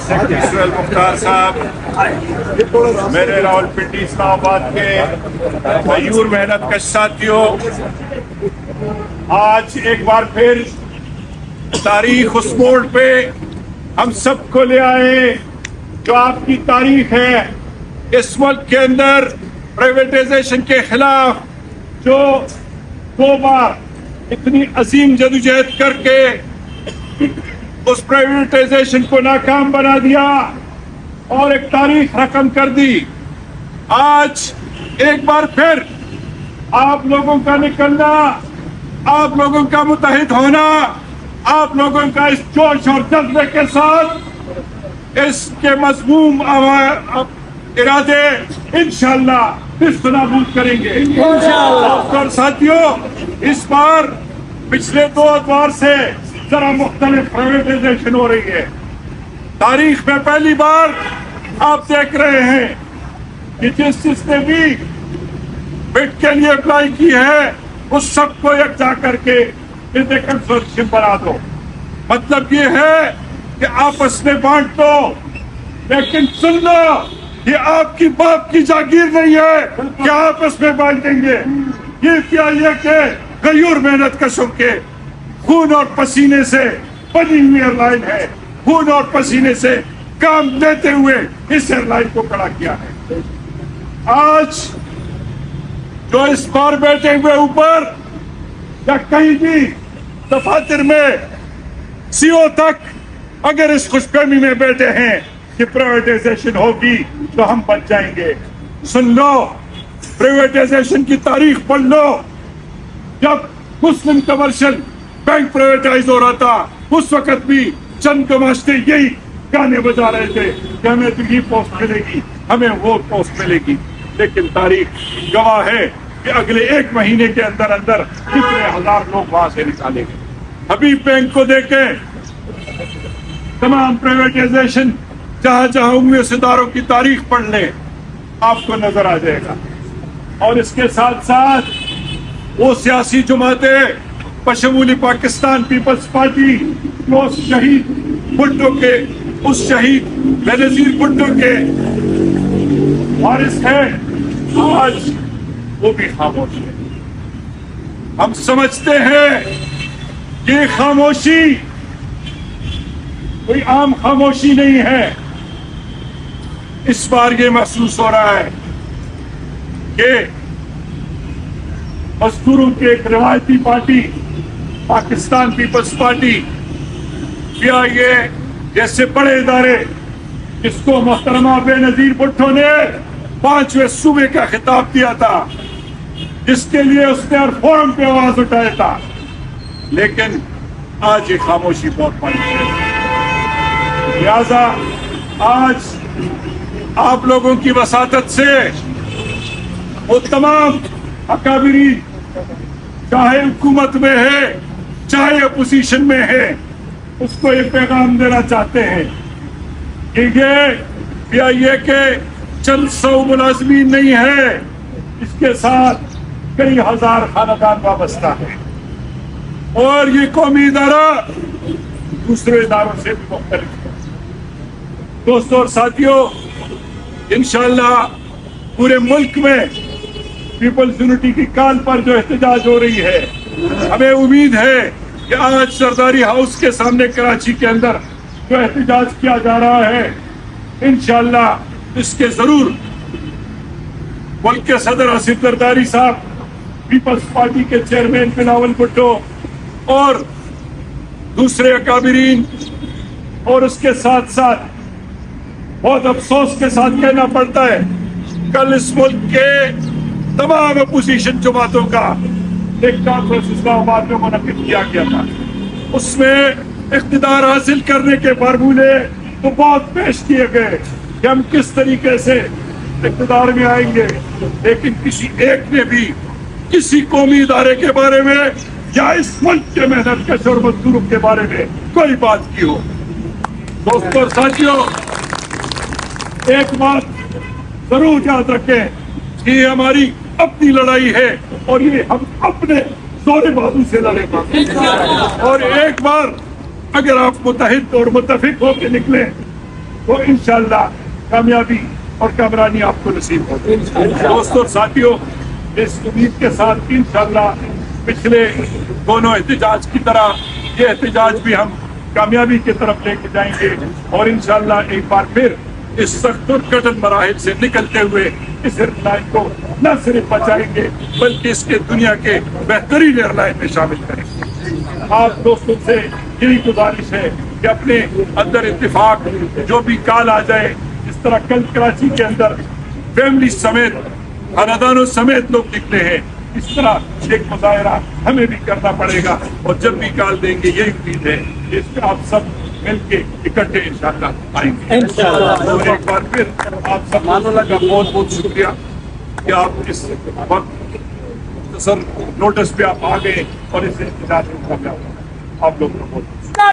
سہیل مختار صاحب، میرے راولپنڈی اسلام آباد کے غیور محنت کش ساتھیوں، آج ایک بار پھر تاریخ اس موڑ پہ ہم سب کو لے آئے جو آپ کی تاریخ ہے۔ اس ملک کے اندر پرائیویٹائزیشن کے خلاف جو دو بار اتنی عظیم جدوجہد کر کے اس پرائیویٹائزیشن کو ناکام بنا دیا اور ایک تاریخ رقم کر دی، آج ایک بار پھر آپ لوگوں کا نکلنا، آپ لوگوں کا متحد ہونا، آپ لوگوں کا اس جوش اور جذبے کے ساتھ اس کے مضموم ارادے انشاءاللہ اس کو نابود کریں گے اور ساتھیوں، اس بار پچھلے دو ادوار سے ذرا مختلف پرائیویٹائزیشن ہو رہی ہے۔ تاریخ میں پہلی بار آپ دیکھ رہے ہیں کہ جس نے بھی بٹ کے لیے اپلائی کی ہے اس سب کو یکجا کر کے کنسورشیم بنا دو۔ مطلب یہ ہے کہ آپس میں بانٹ دو، لیکن سن لو یہ آپ کی باپ کی جاگیر نہیں ہے کہ آپس میں بانٹیں گے۔ یہ PIA کے غیور محنت کشوں کے خون اور پسینے سے بنی ہوئی ایئر لائن ہے، خون اور پسینے سے کام لیتے ہوئے اس ایئر لائن کو کھڑا کیا ہے۔ آج جو اس بار بیٹھے ہوئے اوپر یا کہیں بھی دفاتر میں CO تک اگر اس خوش فہمی میں بیٹھے ہیں کہ پرائیویٹائزیشن ہوگی تو ہم بچ جائیں گے، سن لو پرائیویٹائزیشن کی تاریخ پڑھ لو۔ جب مسلم کمرشل بینک پرائیویٹائز ہو رہا تھا اس وقت بھی چند گماشتے یہی گانے بجا رہے تھے کہ ہمیں تو یہ پوسٹ ملے گی، ہمیں وہ پوسٹ ملے گی، لیکن تاریخ گواہ ہے کہ اگلے ایک مہینے کے اندر اندر کتنے ہزار لوگ وہاں سے نکالے گئے۔ حبیب بینک کو دیکھیں، تمام پرائیویٹائزیشن جہاں جہاں ہوئے ستاروں کی تاریخ پڑھ لیں آپ کو نظر آ جائے گا۔ اور اس کے ساتھ ساتھ وہ سیاسی جماعتیں بشمول پاکستان پیپلز پارٹی اس شہید بھٹو کے، اس شہید بینظیر بھٹو کے وارث ہیں، آج وہ بھی خاموش ہے۔ ہم سمجھتے ہیں کہ خاموشی کوئی عام خاموشی نہیں ہے۔ اس بار یہ محسوس ہو رہا ہے کہ مزدوروں کی ایک روایتی party Pakistan Peoples Party, PIA جیسے بڑے ادارے جس کو محترمہ بینظیر بھٹو نے 5ویں صوبے کا خطاب دیا تھا، جس کے لیے اس نے ہر فورم پہ آواز اٹھایا تھا، لیکن آج یہ خاموشی بہت بڑی ہے۔ لہذا آج آپ لوگوں کی وساطت سے وہ تمام اکابرین چاہے حکومت میں ہے چاہے اپوزیشن میں ہے اس کو یہ پیغام دینا چاہتے ہیں کہ یہ PIA کے چند 100 ملازمین نہیں ہے، اس کے ساتھ کئی ہزار خاندان وابستہ ہیں، اور یہ قومی ادارہ دوسرے اداروں سے بھی مختلف ہے۔ دوستوں اور ساتھیوں، انشاءاللہ پورے ملک میں پیپلز یونٹی کی کال پر جو احتجاج ہو رہی ہے، ہمیں امید ہے کہ آج سرداری ہاؤس کے سامنے کراچی کے اندر جو احتجاج کیا جا رہا ہے، انشاءاللہ اس کے ضرور ملک کے صدر آصف زرداری صاحب، پیپلز پارٹی کے چیئرمین بلاول بھٹو اور دوسرے اکابرین، اور اس کے ساتھ ساتھ بہت افسوس کے ساتھ کہنا پڑتا ہے کل اس ملک کے تمام اپوزیشن جماعتوں کا ایک کانفرنس اسلام آباد میں منعقد کیا گیا تھا۔ اس میں اقتدار حاصل کرنے کے فارمولے تو بہت پیش کیے گئے کہ ہم کس طریقے سے اقتدار میں آئیں گے، لیکن کسی ایک نے بھی کسی قومی ادارے کے بارے میں یا اس ملک کے محنت کش اور مزدوروں کے بارے میں کوئی بات کی ہو۔ دوستوں اور ساتھیوں، ایک بات ضرور یاد رکھیں کہ یہ ہماری اپنی لڑائی ہے اور یہ ہم اپنے زور بازو سے لڑیں گے، اور ایک بار اگر آپ متحد اور متفق ہو کے نکلیں تو انشاءاللہ کامیابی اور کامرانی آپ کو نصیب ہوگی۔ دوستوں اور ساتھیوں، اس امید کے ساتھ انشاءاللہ پچھلے دونوں احتجاج کی طرح یہ احتجاج بھی ہم کامیابی کی طرف لے کے جائیں گے، اور انشاءاللہ ایک بار پھر اس سخت اور کٹن مراحل سے نکلتے ہوئے اس ایئر لائن کو نہ صرف بچائیں گے بلکہ اس کے دنیا کے بہترین ایئر لائن میں شامل کریں گے۔ آپ دوستوں سے یہی گزارش ہے کہ اپنے اندر اتفاق، جو بھی کال آ جائے، اس طرح کل کراچی کے اندر فیملی سمیت، خاندانوں سمیت لوگ نکلے ہیں، اس طرح ایک مظاہرہ ہمیں بھی کرنا پڑے گا، اور جب بھی کال دیں گے یہی امید ہے کہ اس پہ آپ سب مل کے اکٹھے انشاءاللہ آئیں گے۔ اور ایک بار پھر آپ سب کا بہت بہت شکریہ کہ آپ اس وقت مختصر نوٹس پہ آپ آ گئے اور اس احتجاج میں آپ لوگ کو بہت